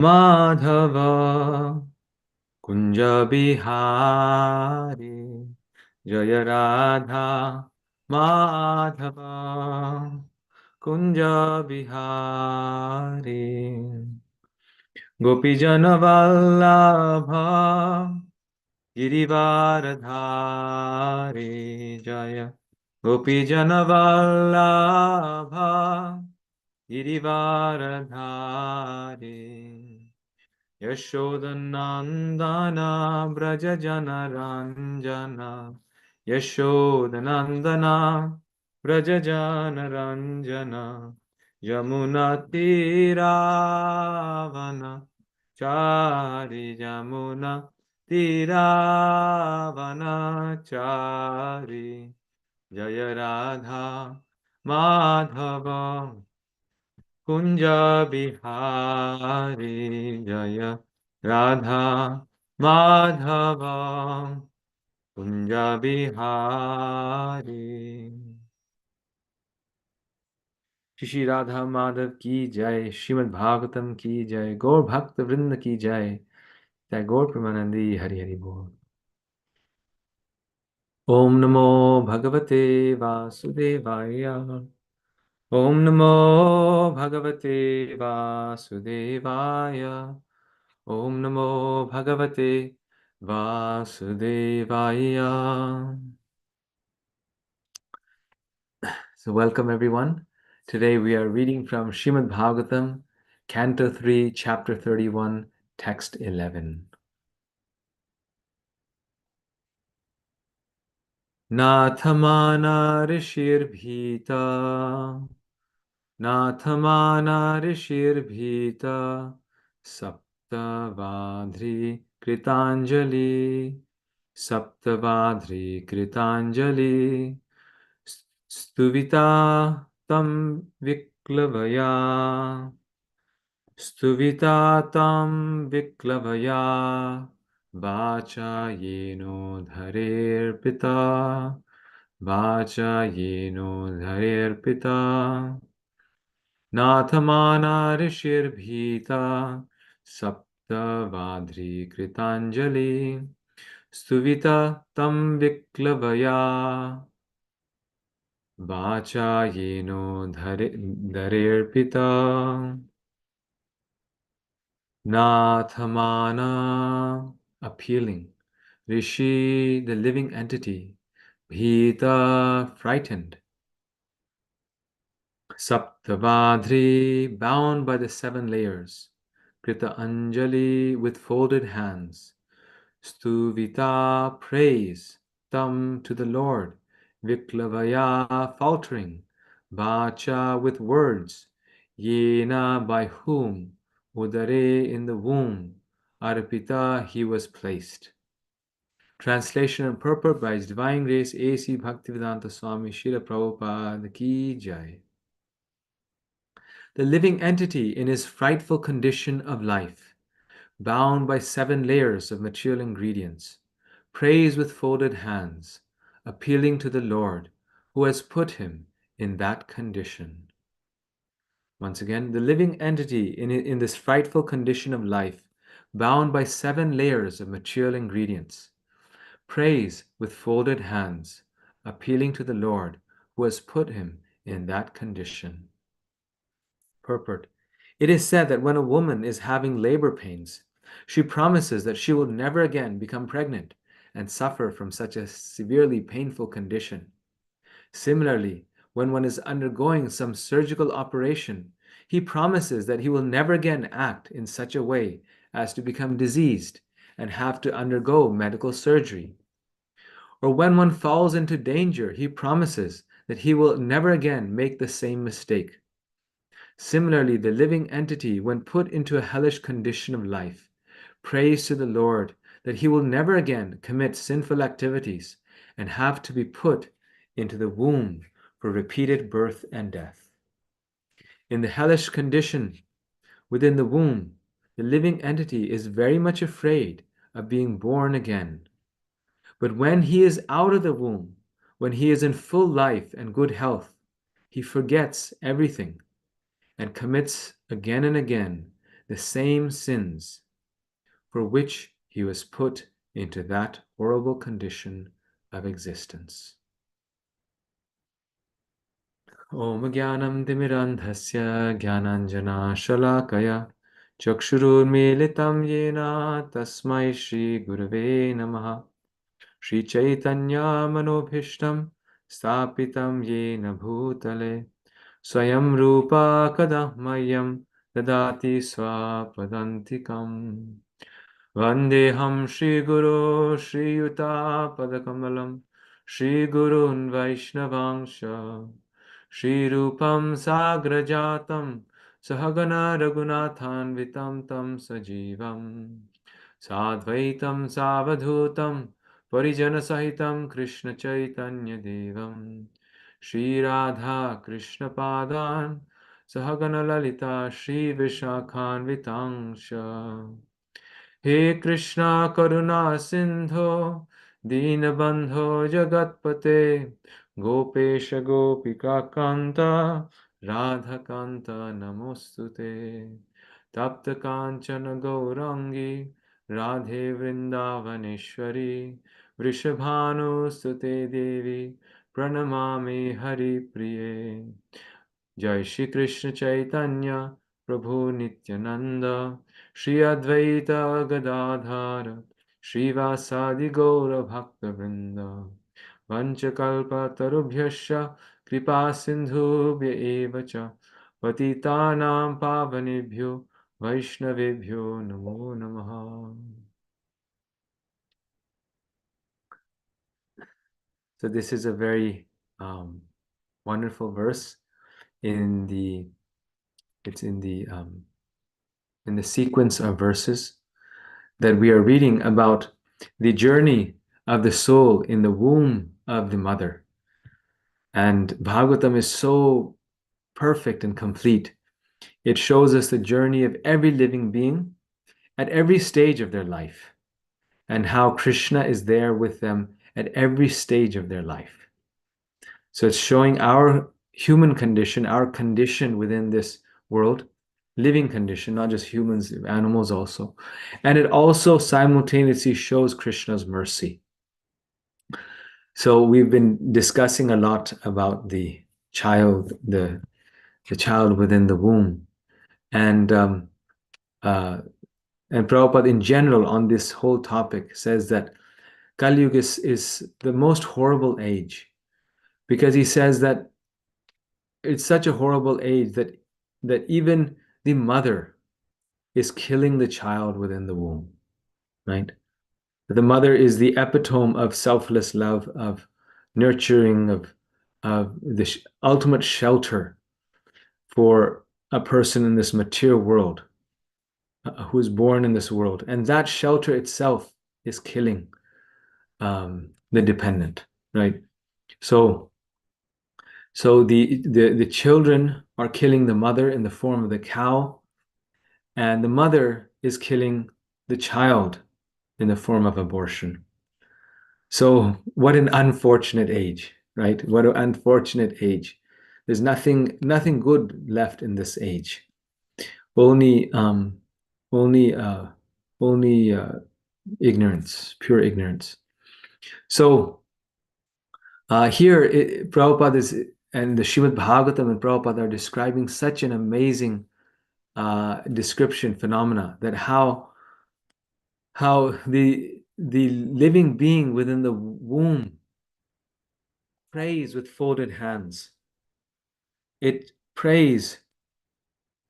Madhava Kunja Bihari Jaya Radha Madhava Kunja Bihari Gopijana Vallabha Girivaradhari Jaya Gopijana Vallabha Girivaradhari Yashodanandana Braja Jana Ranjana Yashodanandana Braja Jana Ranjana Yamuna Tiravana Chari Yamuna Tiravana Chari Jaya Radha Madhava Kunja Bihari Jaya Radha Madhava Kunja Bihari Shri Radha Madhav ki jai, Srimad Bhagavatam ki jai, Gaur Bhakta Vrinda ki jai, Jai Gaur Pramanandi Hari Hari Bol. Om Namo Bhagavate Vasudevaya. Om Namo Bhagavate Vasudevaya. Om Namo Bhagavate Vasudevaya. So welcome everyone. Today we are reading from Srimad Bhagavatam, Canto 3, Chapter 31, Text 11. Nathamana Rishir Bhita Nathamana Rishir Bhita Saptavadri Kritanjali Saptavadri Kritanjali Stuvita Tam Viklavaya Stuvita Tam Viklavaya Vacha Yeno Dharer Pita Vacha Yeno Dharer Pita Nathamana Rishir Bhita Saptavadri Kritanjali Stuvita Tam Viklavaya Vacha Yeno Dharer Pita Nathamana appealing Rishi the living entity Bhita frightened Saptavadri, bound by the 7 layers. Krita Anjali, with folded hands. Stuvita, praise. Tam, to the Lord. Viklavaya, faltering. Vacha, with words. Yena, by whom. Udare, in the womb. Arpita, he was placed. Translation and purport by His Divine Grace A.C. Bhaktivedanta Swami Srila Prabhupada Ki Jai. The living entity in his frightful condition of life, bound by 7 layers of material ingredients, prays with folded hands, appealing to the Lord who has put him in that condition. Once again, the living entity in this frightful condition of life, bound by 7 layers of material ingredients, prays with folded hands, appealing to the Lord who has put him in that condition. Purport. It is said that when a woman is having labor pains, she promises that she will never again become pregnant and suffer from such a severely painful condition. Similarly, when one is undergoing some surgical operation, he promises that he will never again act in such a way as to become diseased and have to undergo medical surgery. Or when one falls into danger, he promises that he will never again make the same mistake. Similarly, the living entity, when put into a hellish condition of life, prays to the Lord that he will never again commit sinful activities and have to be put into the womb for repeated birth and death. In the hellish condition within the womb, the living entity is very much afraid of being born again. But when he is out of the womb, when he is in full life and good health, he forgets everything and commits again and again the same sins for which he was put into that horrible condition of existence. Om Jnanam Timirandhasya Jnananjana Shalakaya Chakshurunmilitam Yena Tasmai Shri Gurave Namaha Shri Chaitanya Manobhishtam Stapitam Yena Bhutale Swayam Rupa Kadahmayam Dadati Swapadantikam Vandeham Shri Guru Shri Yuta Padakamalam Shri Gurun Vaishnavangsha Shri Rupam Sagrajatam Sahagana Raghunathan Vitam Tam Sajivam Sadvaitam Savadhutam Parijana Sahitam Krishna Chaitanya Devam Shri Radha Krishna Padan Sahagana Lalita Shri Vishakhan Vitangsha He Krishna Karuna Sindho Dinabandho Jagatpate Gopesha Gopika Kanta Radha Kanta Namostute Tapta Kanchana Gaurangi Radhe Vrindavaneshwari Vrishabhanu Sute Devi Pranamami Hari Priye Jai Shri Krishna Chaitanya Prabhu Nityananda Shri Advaita Gadadhara Shri Vasadi Gaura Bhakta Vrinda Vanchakalpa Tarubhyasya Kripa Sindhubhya Evacha Patitanam Pavanebhyo Vaishnavebhyo Namo Namaha. So this is a very wonderful verse in the in the sequence of verses that we are reading about the journey of the soul in the womb of the mother. And Bhagavatam is so perfect and complete. It shows us the journey of every living being at every stage of their life and how Krishna is there with them at every stage of their life. So it's showing our human condition, our condition within this world, living condition, not just humans, animals also. And it also simultaneously shows Krishna's mercy. So we've been discussing a lot about the child, the child within the womb. And Prabhupada in general on this whole topic says that Kali Yuga is the most horrible age, because he says that it's such a horrible age that even the mother is killing the child within the womb, right? The mother is the epitome of selfless love, of nurturing, of the ultimate shelter for a person in this material world, who is born in this world. And that shelter itself is killing the dependent, right? So the children are killing the mother in the form of the cow, and the mother is killing the child in the form of abortion. So what an unfortunate age, right? What an unfortunate age. There's nothing good left in this age. Only only ignorance, pure ignorance. So here, Prabhupada is, and the Srimad Bhagavatam and Prabhupada are describing such an amazing description, phenomena, that how the living being within the womb prays with folded hands. It prays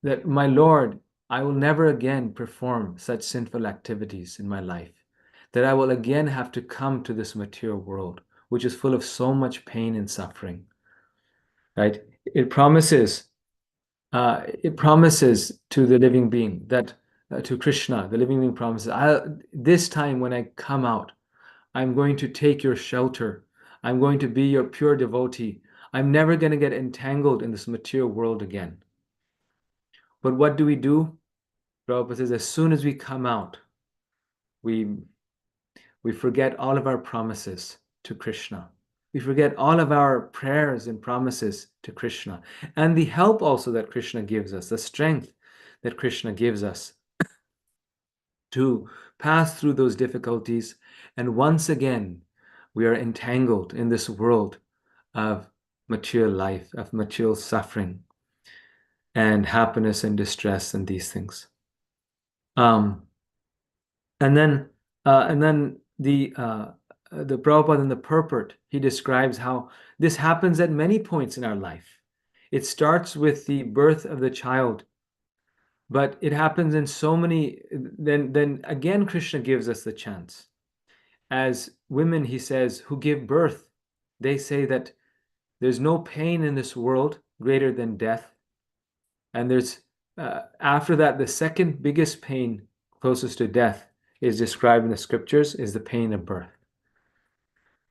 that, my Lord, I will never again perform such sinful activities in my life, that I will again have to come to this material world, which is full of so much pain and suffering, right? It promises to the living being that, to Krishna, the living being promises, this time when I come out, I'm going to take your shelter. I'm going to be your pure devotee. I'm never going to get entangled in this material world again. But what do? Prabhupada says, as soon as we come out, we forget all of our promises to Krishna. We forget all of our prayers and promises to Krishna. And the help also that Krishna gives us, the strength that Krishna gives us to pass through those difficulties. And once again, we are entangled in this world of material life, of material suffering and happiness and distress and these things. Um, and then, the Prabhupada in the purport, he describes how this happens at many points in our life. It starts with the birth of the child, but it happens in so many. Then again, Krishna gives us the chance. As women, he says, who give birth, they say that there's no pain in this world greater than death. And there's after that, the second biggest pain closest to death is described in the scriptures is the pain of birth.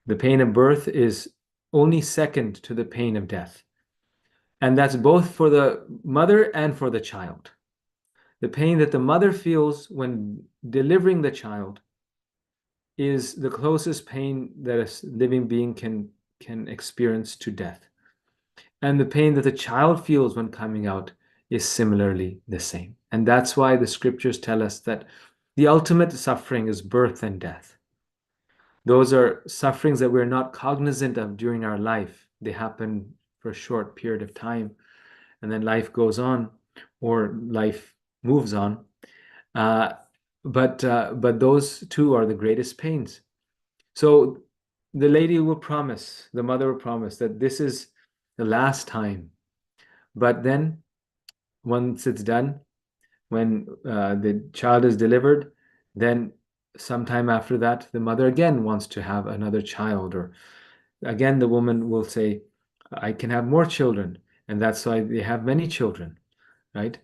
The pain of birth is only second to the pain of death. And that's both for the mother and for the child. The pain that the mother feels when delivering the child is the closest pain that a living being can experience to death. And the pain that the child feels when coming out is similarly the same. And that's why the scriptures tell us that the ultimate suffering is birth and death. Those are sufferings that we're not cognizant of during our life. They happen for a short period of time, and then life goes on, or life moves on. But those two are the greatest pains. So the lady will promise, the mother will promise that this is the last time. But then, once it's done, when the child is delivered, then sometime after that, the mother again wants to have another child, or again, the woman will say, I can have more children. And that's why they have many children, right?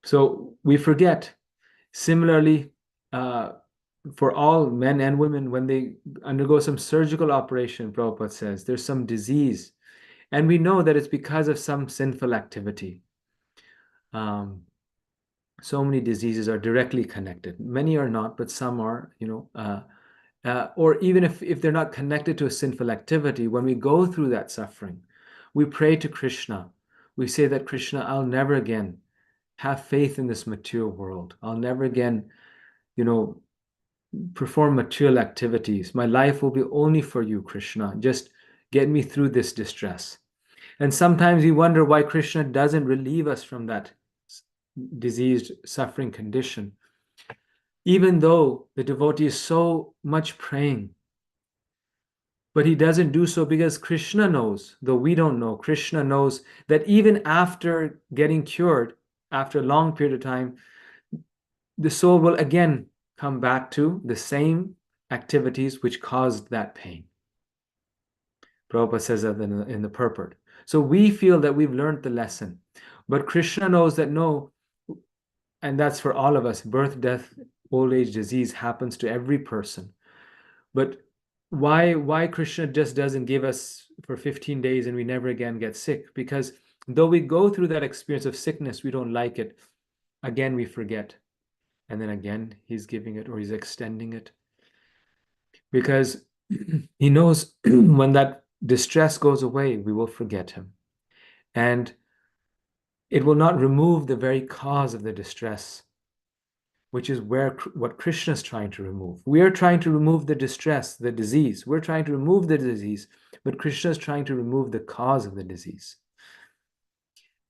So we forget. Similarly, for all men and women, when they undergo some surgical operation, Prabhupada says, there's some disease. And we know that it's because of some sinful activity. So many diseases are directly connected. Many are not, but some are, or even if they're not connected to a sinful activity, when we go through that suffering, we pray to Krishna. We say that, Krishna, I'll never again have faith in this material world. I'll never again, perform material activities. My life will be only for you, Krishna. Just get me through this distress. And sometimes we wonder why Krishna doesn't relieve us from that diseased, suffering condition, even though the devotee is so much praying. But he doesn't do so because Krishna knows, though we don't know, Krishna knows that even after getting cured, after a long period of time, the soul will again come back to the same activities which caused that pain. Prabhupada says that in the purport. So we feel that we've learned the lesson, but Krishna knows that no, and that's for all of us. Birth, death, old age, disease happens to every person. But why Krishna just doesn't give us for 15 days and we never again get sick? Because though we go through that experience of sickness, we don't like it. Again, we forget. And then again, he's giving it or he's extending it. Because he knows when that distress goes away, we will forget him. And it will not remove the very cause of the distress, which is what Krishna is trying to remove. We are trying to remove the distress, the disease. We're trying to remove the disease, but Krishna is trying to remove the cause of the disease.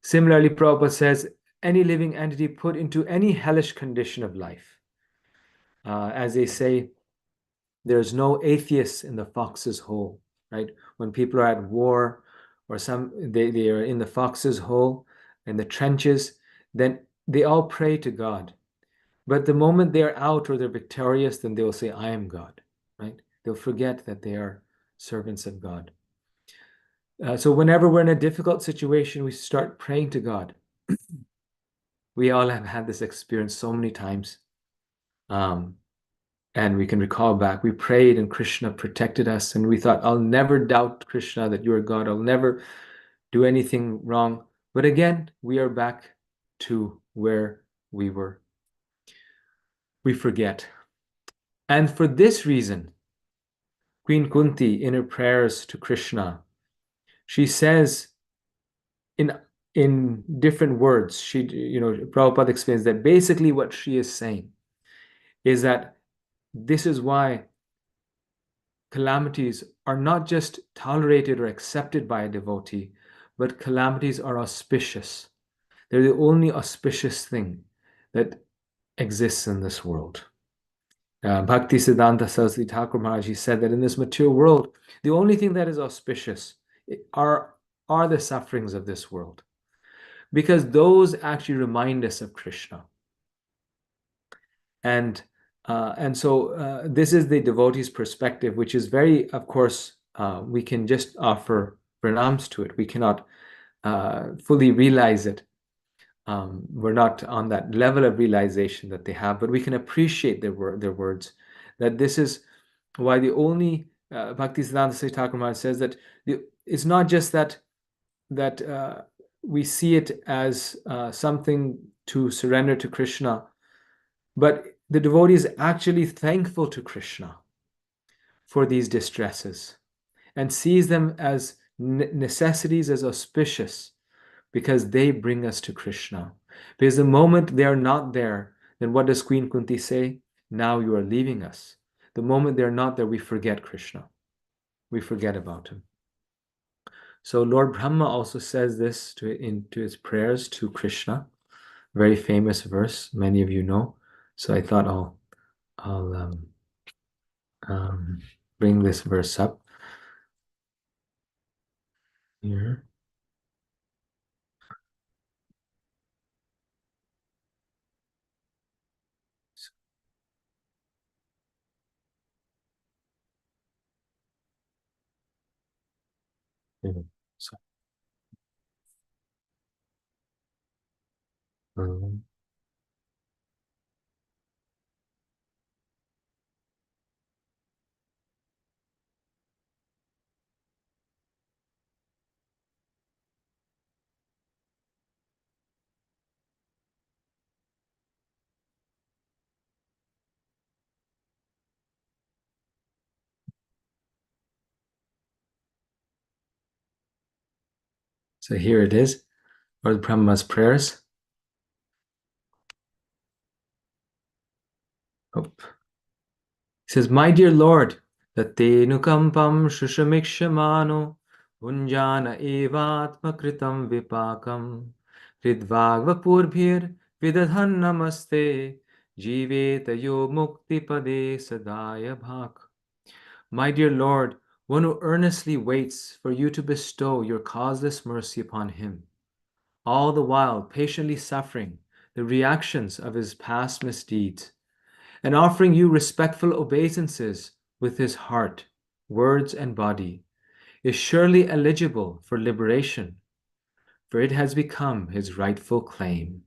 Similarly, Prabhupada says, any living entity put into any hellish condition of life, as they say, there's no atheists in the fox's hole, right? When people are at war or they are in the fox's hole, in the trenches, then they all pray to God. But the moment they're out or they're victorious, then they'll say, I am God, right? They'll forget that they are servants of God. So whenever we're in a difficult situation, we start praying to God. We all have had this experience so many times. And we can recall back, we prayed and Krishna protected us. And we thought, I'll never doubt, Krishna, that you are God. I'll never do anything wrong. But again, we are back to where we were. We forget. And for this reason, Queen Kunti, in her prayers to Krishna, she says, in in different words. Prabhupada explains that basically what she is saying is that this is why calamities are not just tolerated or accepted by a devotee, but calamities are auspicious. They're the only auspicious thing that exists in this world. Bhakti Siddhanta Saraswati Thakur Maharaj, he said that in this material world, the only thing that is auspicious are the sufferings of this world, because those actually remind us of Krishna. And so this is the devotee's perspective, which is very, of course, we can just offer pranams to it. We cannot fully realize it. We're not on that level of realization that they have, but we can appreciate their words. That this is why the only Bhaktisiddhanta Saraswati Thakur Maharaj says that it's not just that we see it as something to surrender to Krishna, but the devotee is actually thankful to Krishna for these distresses and sees them as necessities, as auspicious, because they bring us to Krishna. Because the moment they are not there, then what does Queen Kunti say? Now you are leaving us. The moment they're not there, we forget Krishna. We forget about him. So Lord Brahma also says this into his prayers to Krishna. Very famous verse, many of you know. So I thought I'll bring this verse up here. So, um, so here it is, Lord Brahma's prayers. Oh. He says, my dear Lord, tate nukampam shushamikshamano unjana evatma kritam vipakam hridvagvapurbhir vidadhan namaste jiveta yo mukti pade sadaya bhak. My dear Lord, one who earnestly waits for you to bestow your causeless mercy upon him, all the while patiently suffering the reactions of his past misdeeds, and offering you respectful obeisances with his heart, words, and body, is surely eligible for liberation, for it has become his rightful claim.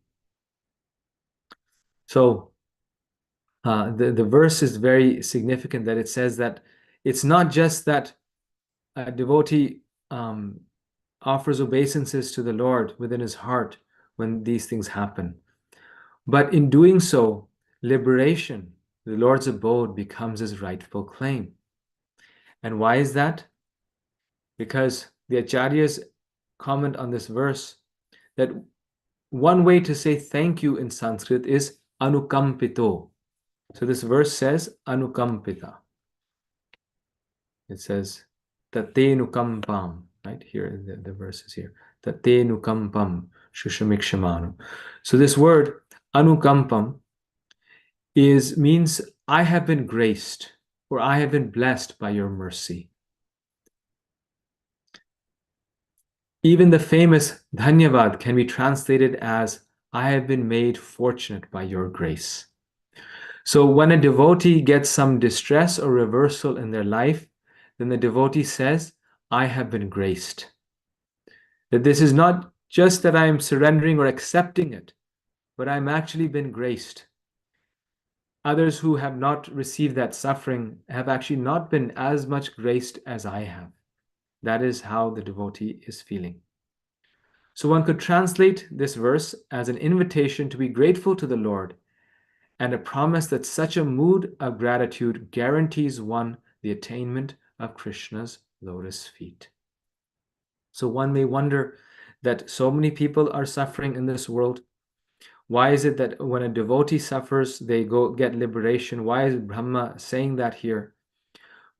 So the verse is very significant, that it says that it's not just that a devotee offers obeisances to the Lord within his heart when these things happen, but in doing so, liberation, the Lord's abode, becomes his rightful claim. And why is that? Because the Acharyas comment on this verse that one way to say thank you in Sanskrit is anukampito. So this verse says anukampita. It says tate nukampam, right? Here, the verse is here. Tate nukampam shushamikshamanu. So this word anukampam means I have been graced, or I have been blessed by your mercy. Even the famous Dhanyavad can be translated as I have been made fortunate by your grace. So when a devotee gets some distress or reversal in their life, then the devotee says, I have been graced. That this is not just that I am surrendering or accepting it, but I'm actually been graced. Others who have not received that suffering have actually not been as much graced as I have. That is how the devotee is feeling. So one could translate this verse as an invitation to be grateful to the Lord and a promise that such a mood of gratitude guarantees one the attainment of Krishna's lotus feet. So one may wonder that so many people are suffering in this world? Why is it that when a devotee suffers, they go get liberation? Why is Brahma saying that here?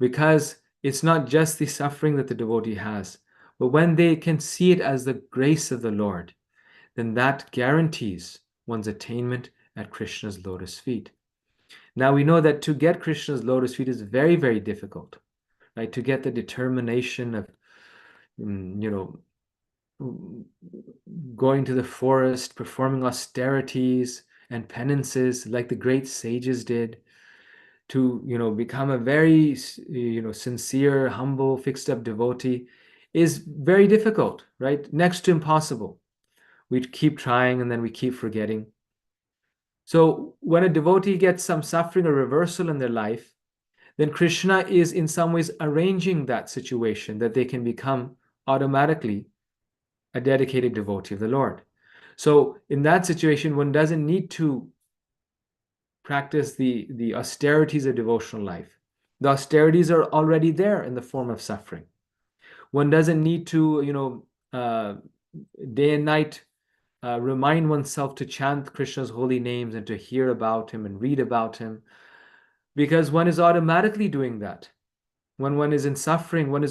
Because it's not just the suffering that the devotee has, but when they can see it as the grace of the Lord, then that guarantees one's attainment at Krishna's lotus feet. Now we know that to get Krishna's lotus feet is very, very difficult, right? To get the determination of, you know, going to the forest, performing austerities and penances like the great sages did, to become a very sincere, humble, fixed up devotee is very difficult, right? Next to impossible. We keep trying and then we keep forgetting. So when a devotee gets some suffering or reversal in their life, then Krishna is in some ways arranging that situation that they can become automatically a dedicated devotee of the Lord. So in that situation, one doesn't need to practice the austerities of devotional life. The austerities are already there in the form of suffering. One doesn't need to, day and night remind oneself to chant Krishna's holy names and to hear about him and read about him, because one is automatically doing that. When one is in suffering,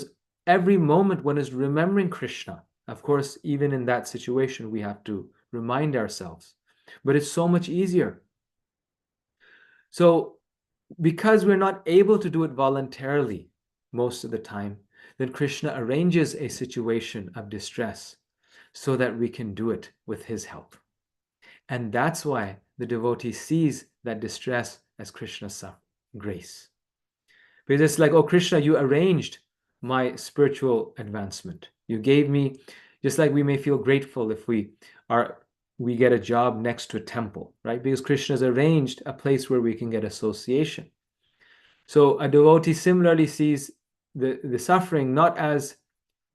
every moment one is remembering Krishna. Of course, even in that situation, we have to remind ourselves, but it's so much easier. So because we're not able to do it voluntarily most of the time, then Krishna arranges a situation of distress so that we can do it with his help. And that's why the devotee sees that distress as Krishna's grace. Because it's like, oh, Krishna, you arranged my spiritual advancement. You gave me, just like we may feel grateful if we get a job next to a temple, right? Because Krishna has arranged a place where we can get association. So a devotee similarly sees the suffering not as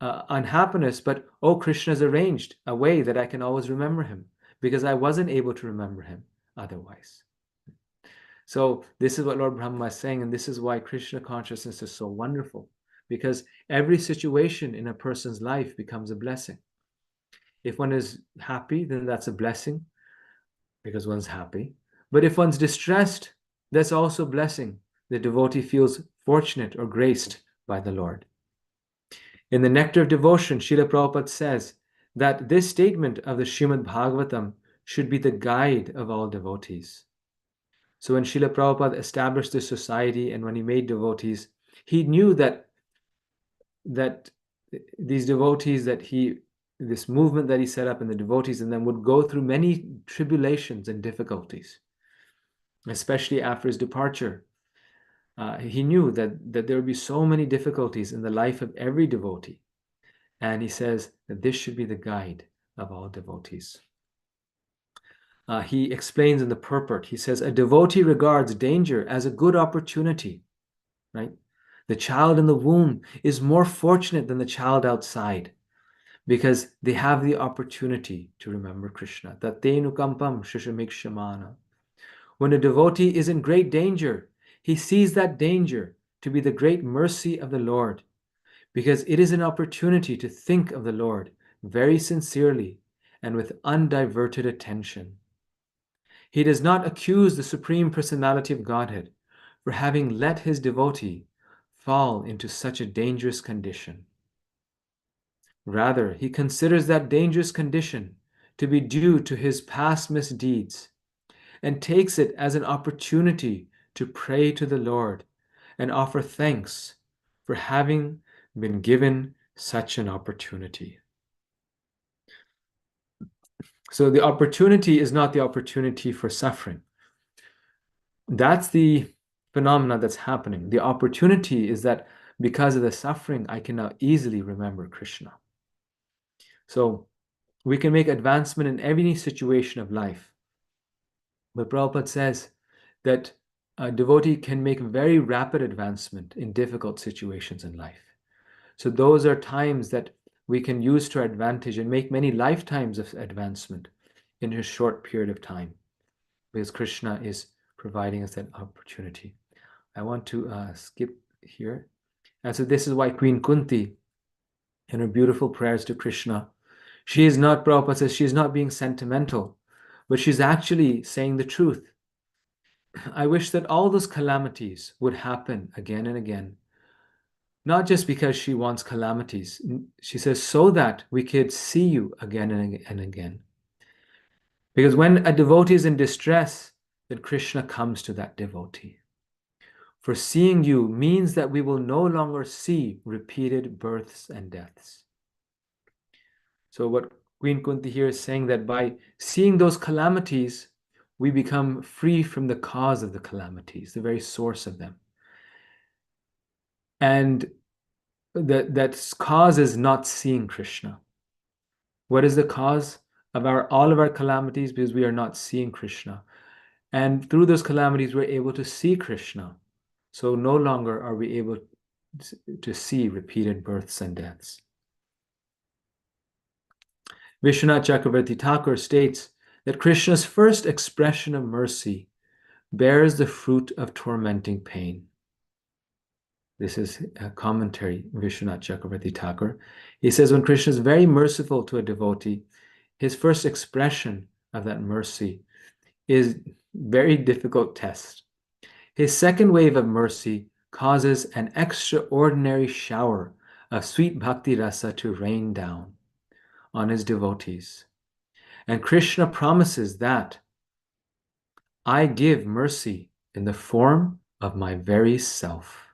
unhappiness, but, oh, Krishna has arranged a way that I can always remember him because I wasn't able to remember him otherwise. So this is what Lord Brahma is saying, and this is why Krishna consciousness is so wonderful, because every situation in a person's life becomes a blessing. If one is happy, then that's a blessing because one's happy. But if one's distressed, that's also a blessing. The devotee feels fortunate or graced by the Lord. In the Nectar of Devotion, Srila Prabhupada says that this statement of the Srimad Bhagavatam should be the guide of all devotees. So when Srila Prabhupada established this society and when he made devotees, he knew that these devotees this movement that he set up and the devotees in them would go through many tribulations and difficulties, especially after his departure. He knew that there would be so many difficulties in the life of every devotee. And he says that this should be the guide of all devotees. He explains in the purport, he says, a devotee regards danger as a good opportunity, right? The child in the womb is more fortunate than the child outside because they have the opportunity to remember Krishna. Tatenu kampam shishamikshamana. When a devotee is in great danger, he sees that danger to be the great mercy of the Lord, because it is an opportunity to think of the Lord very sincerely and with undiverted attention. He does not accuse the Supreme Personality of Godhead for having let his devotee fall into such a dangerous condition. Rather, he considers that dangerous condition to be due to his past misdeeds and takes it as an opportunity to pray to the Lord and offer thanks for having been given such an opportunity. So the opportunity is not the opportunity for suffering. That's the phenomena that's happening. The opportunity is that because of the suffering, I can now easily remember Krishna. So we can make advancement in every situation of life. But Prabhupada says that a devotee can make very rapid advancement in difficult situations in life. So those are times that we can use to our advantage and make many lifetimes of advancement in a short period of time, because Krishna is providing us that opportunity. I want to skip here. And so this is why Queen Kunti, in her beautiful prayers to Krishna, She is not, Prabhupada says, she's not being sentimental, but she's actually saying the truth. I wish that all those calamities would happen again and again, not just because she wants calamities. She says, so that we could see you again and again. Because when a devotee is in distress, then Krishna comes to that devotee. For seeing you means that we will no longer see repeated births and deaths. So what Queen Kunti here is saying, that by seeing those calamities, we become free from the cause of the calamities, the very source of them. And that cause is not seeing Krishna. What is the cause of all of our calamities? Because we are not seeing Krishna. And through those calamities, we're able to see Krishna. So no longer are we able to see repeated births and deaths. Vishwanath Chakravarti Thakur states that Krishna's first expression of mercy bears the fruit of tormenting pain. This is a commentary, Vishwanath Chakravarti Thakur. He says, when Krishna is very merciful to a devotee, his first expression of that mercy is very difficult test. His second wave of mercy causes an extraordinary shower of sweet bhakti rasa to rain down on his devotees. And Krishna promises that I give mercy in the form of my very self.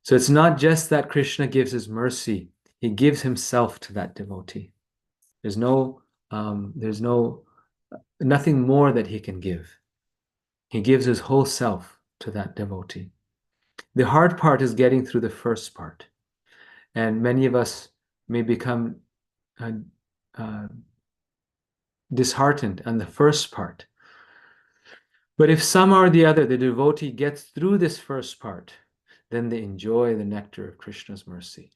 So it's not just that Krishna gives his mercy, he gives himself to that devotee. There's nothing more that he can give. He gives his whole self to that devotee. The hard part is getting through the first part. And many of us may become disheartened on the first part. But if somehow or the other the devotee gets through this first part, then they enjoy the nectar of Krishna's mercy.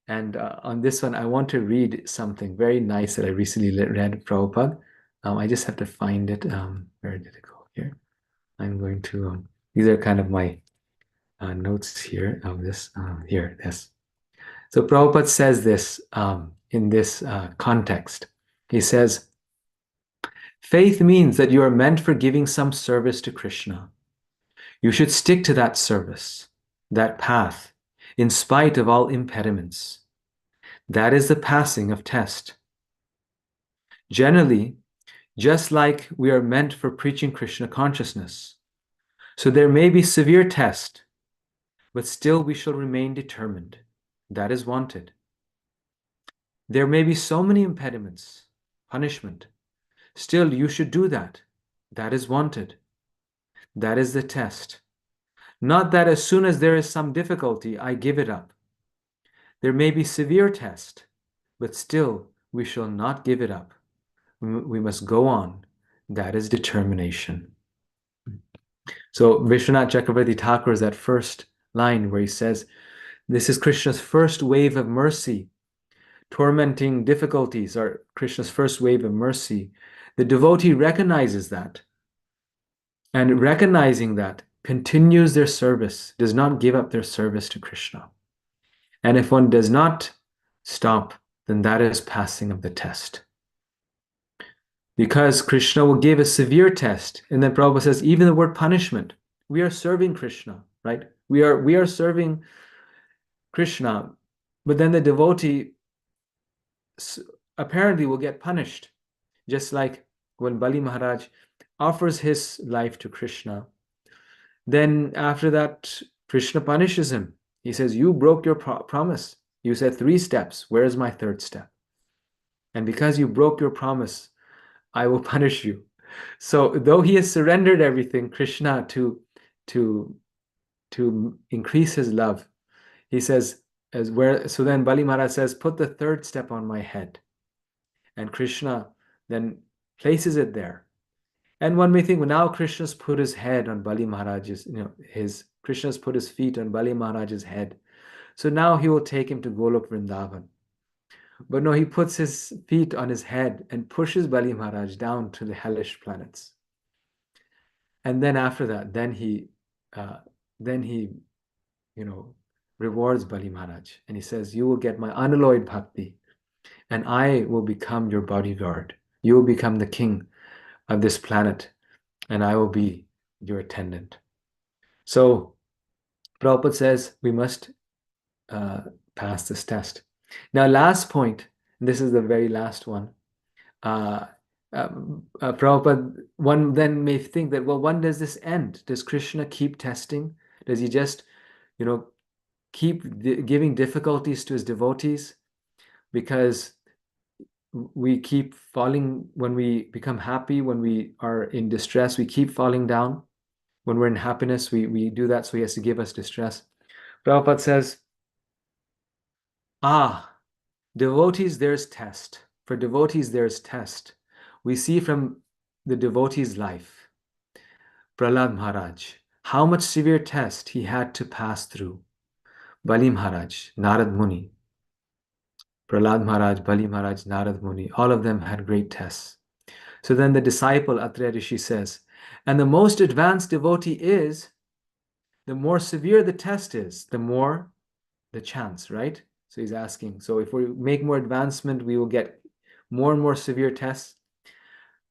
And on this one, I want to read something very nice that I recently read, Prabhupada. I just have to find it. Where did it go here? I'm going to, these are kind of my notes here of this, here, this. So Prabhupada says this in this context. He says, faith means that you are meant for giving some service to Krishna. You should stick to that service, that path, in spite of all impediments. That is the passing of test. Generally, just like we are meant for preaching Krishna consciousness. So there may be severe test, but still we shall remain determined. That is wanted. There may be so many impediments, punishment. Still you should do that. That is wanted. That is the test. Not that as soon as there is some difficulty, I give it up. There may be severe test, but still we shall not give it up. We must go on. That is determination. So Vishwanath Chakravarti Thakur is that first line where he says, this is Krishna's first wave of mercy. Tormenting difficulties are Krishna's first wave of mercy. The devotee recognizes that, and recognizing that continues their service, does not give up their service to Krishna. And if one does not stop, then that is passing of the test. Because Krishna will give a severe test. And then Prabhupada says, even the word punishment, we are serving Krishna, right? We are serving Krishna, but then the devotee apparently will get punished. Just like when Bali Maharaj offers his life to Krishna, then after that, Krishna punishes him. He says, you broke your promise. You said 3 steps. Where is my 3rd step? And because you broke your promise, I will punish you. So though he has surrendered everything, Krishna, to increase his love, he says, so then Bali Maharaj says, put the 3rd step on my head. And Krishna then places it there. And one may think, well, now Krishna's put his head on Bali Maharaj's, Krishna's put his feet on Bali Maharaj's head. So now he will take him to Golok Vrindavan. But no, he puts his feet on his head and pushes Bali Maharaj down to the hellish planets. And then after that, then he rewards Bali Maharaj. And he says, you will get my unalloyed bhakti. and I will become your bodyguard. You will become the king of this planet, and I will be your attendant. So Prabhupada says we must pass this test. Now, last point, and this is the very last one. Uh, Prabhupada, one then may think that, well, when does this end? Does Krishna keep testing? Does he just, keep giving difficulties to his devotees? Because we keep falling when we become happy, when we are in distress, we keep falling down. When we're in happiness, we do that, so he has to give us distress. Prabhupada says, devotees, there's test. For devotees, there's test. We see from the devotee's life, Prahlad Maharaj, how much severe test he had to pass through. Bali Maharaj, Narad Muni, Prahlad Maharaj, Bali Maharaj, Narad Muni, all of them had great tests. So then the disciple Atreya Rishi says, and the most advanced devotee is, the more severe the test is, the more the chance, right? So he's asking, so if we make more advancement, we will get more and more severe tests?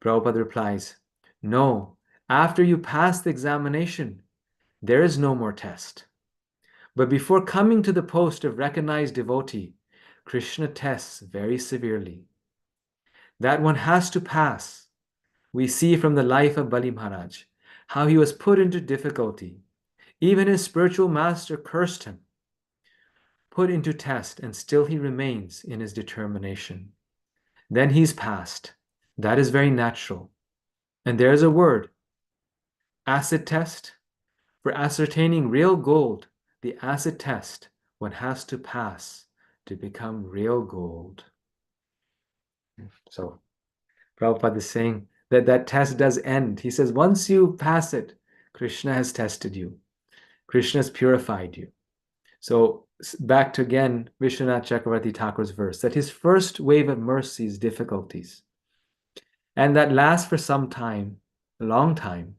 Prabhupada replies, no, after you pass the examination, there is no more test. But before coming to the post of recognized devotee, Krishna tests very severely. That one has to pass. We see from the life of Bali Maharaj how he was put into difficulty. Even his spiritual master cursed him, put into test, and still he remains in his determination. Then he's passed. That is very natural. And there's a word, acid test. For ascertaining real gold, the acid test, one has to pass to become real gold. So Prabhupada is saying that that test does end. He says, once you pass it, Krishna has tested you. Krishna has purified you. So back to again Vishwanath Chakravarti Thakur's verse, that his first wave of mercy is difficulties. And that lasts for some time, a long time.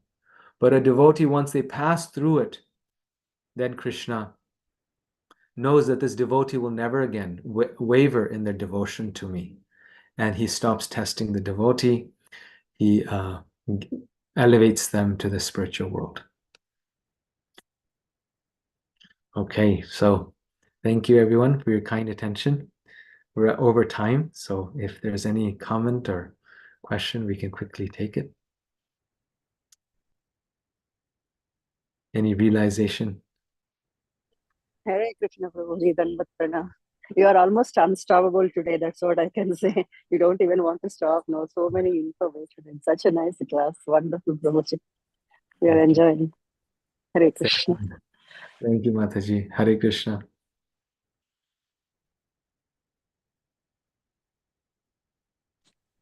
But a devotee, once they pass through it, then Krishna knows that this devotee will never again waver in their devotion to me. And he stops testing the devotee. He elevates them to the spiritual world. Okay, so thank you everyone for your kind attention. We're over time, so if there's any comment or question, we can quickly take it. Any realization? Hare Krishna Prabhuji Danvat Pranam. You are almost unstoppable today. That's what I can say. You don't even want to stop. No, so many information in such a nice class. Wonderful Prabhuji. We are enjoying. Hare Krishna. Thank you, Mataji. Hare Krishna.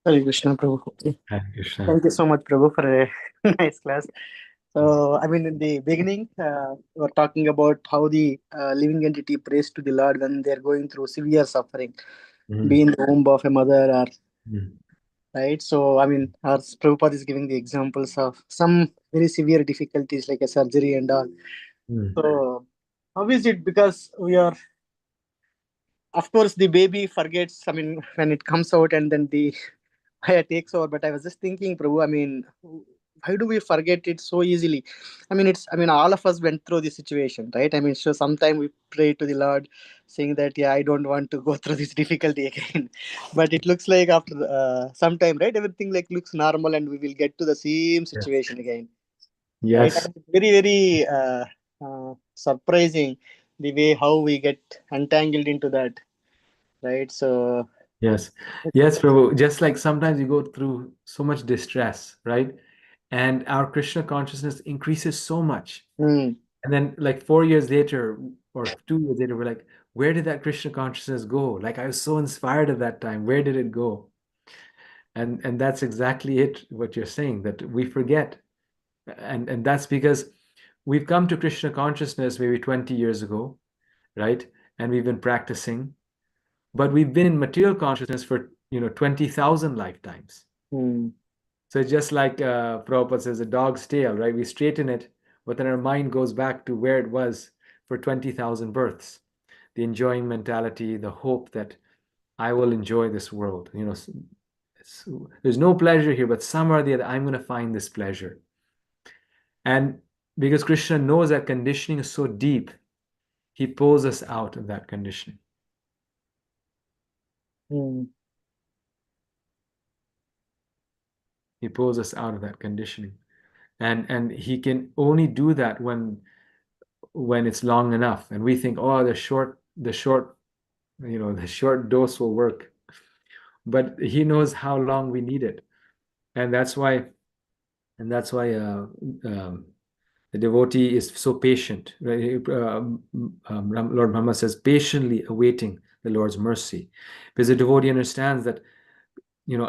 Hare Krishna, Prabhu. Hare Krishna. Thank you so much, Prabhu, for a nice class. So, I mean, in the beginning, we were talking about how the living entity prays to the Lord when they're going through severe suffering, be in the womb of a mother, or right. So, I mean, our Prabhupada is giving the examples of some very severe difficulties like a surgery and all. So, how is it? Because we are, of course, the baby forgets. I mean, when it comes out and then the fire takes over. But I was just thinking, Prabhu, I mean, why do we forget it so easily? I mean, all of us went through this situation, right? I mean, so sometime we pray to the Lord saying that, yeah, I don't want to go through this difficulty again. But it looks like after some time, right? Everything like looks normal and we will get to the same situation again. Right? Yes. And it's very, very surprising the way how we get entangled into that, right? So, Yes. Yes, Prabhu. Just like sometimes you go through so much distress, right? And our Krishna consciousness increases so much. mm, And then like 4 years later or 2 years later, we're like, where did that Krishna consciousness go? Like I was so inspired at that time. Where did it go? And that's exactly it, what you're saying, that we forget. And that's because we've come to Krishna consciousness maybe 20 years ago, right? And we've been practicing, but we've been in material consciousness for 20,000 lifetimes. mm, So it's just like Prabhupada says, a dog's tail, right? We straighten it, but then our mind goes back to where it was for 20,000 births. The enjoying mentality, the hope that I will enjoy this world. There's no pleasure here, but somewhere or the other, I'm going to find this pleasure. And because Krishna knows that conditioning is so deep, he pulls us out of that conditioning. He pulls us out of that conditioning. And he can only do that when it's long enough. And we think, oh, the short dose will work. But he knows how long we need it. And that's why the devotee is so patient. Right? Lord Brahma says, patiently awaiting the Lord's mercy. Because the devotee understands that,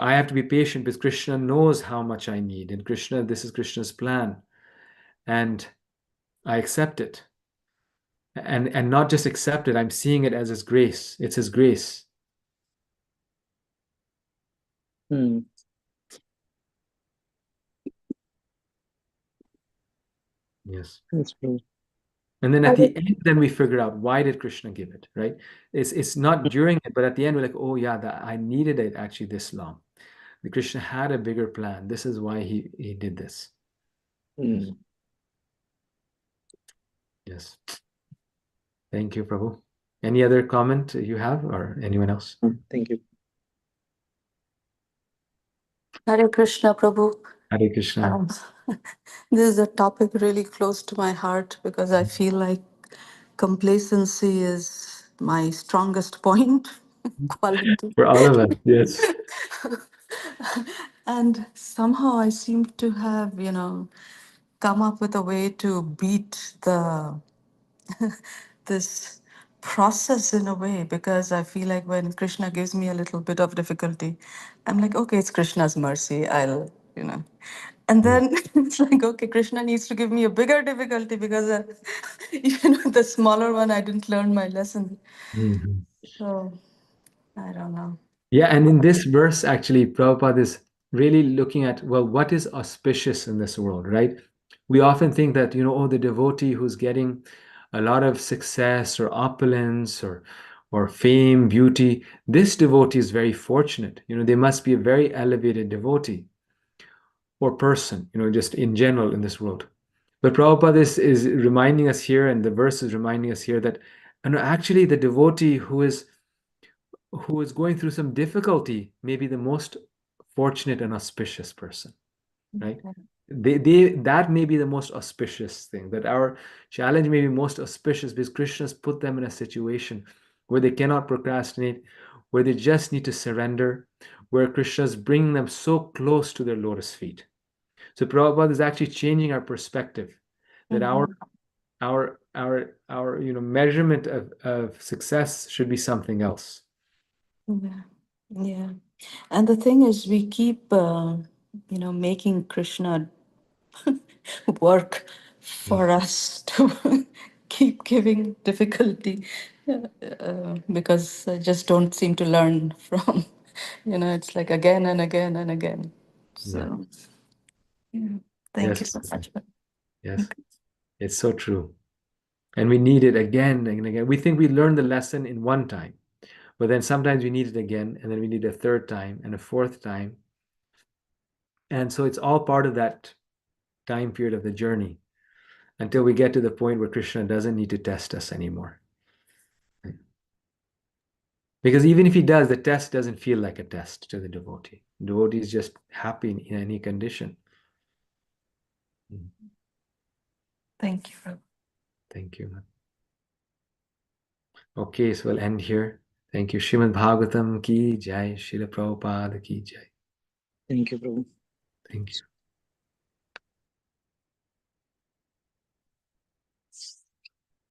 I have to be patient because Krishna knows how much I need. And this is Krishna's plan. And I accept it. And not just accept it, I'm seeing it as His grace. It's His grace. Yes. That's true. And then at the end, then we figure out, why did Krishna give it, right? It's not during it, but at the end we're like, oh yeah, I needed it actually this long. The Krishna had a bigger plan. This is why he did this. Yes. Thank you, Prabhu. Any other comment you have, or anyone else? Thank you. Hare Krishna, Prabhu. Hare Krishna. This is a topic really close to my heart because I feel like complacency is my strongest point quality. For all of us, yes. And somehow I seem to have, come up with a way to beat this process in a way, because I feel like when Krishna gives me a little bit of difficulty, I'm like, okay, it's Krishna's mercy. And then it's like, okay, Krishna needs to give me a bigger difficulty because, the smaller one, I didn't learn my lesson. Mhm. So I don't know. Yeah, and in this verse, actually, Prabhupada is really looking at, well, what is auspicious in this world, right? We often think that, the devotee who's getting a lot of success or opulence or fame, beauty, this devotee is very fortunate. They must be a very elevated devotee or person, just in general in this world. But Prabhupada is reminding us here, and the verse is reminding us here that, actually the devotee who is going through some difficulty may be the most fortunate and auspicious person, right? That may be the most auspicious thing, that our challenge may be most auspicious because Krishna's put them in a situation where they cannot procrastinate, where they just need to surrender, where Krishna's bringing them so close to their lotus feet. So Prabhupada is actually changing our perspective, that our measurement of success should be something else. Yeah. And the thing is, we keep, making Krishna work for us to keep giving difficulty, because I just don't seem to learn from, it's like again and again and again. So, yeah. Thank you Yes. so much. Yes. It's so true. And we need it again and again. We think we learned the lesson in one time, but then sometimes we need it again, and then we need a third time and a fourth time. And so it's all part of that time period of the journey until we get to the point where Krishna doesn't need to test us anymore. Because even if he does, the test doesn't feel like a test to the devotee. The devotee is just happy in any condition. Thank you. Thank you. Okay, so we'll end here. Thank you. Srimad Bhagavatam ki jai. Srila Prabhupada ki jai. Thank you, Prabhu. Thank you.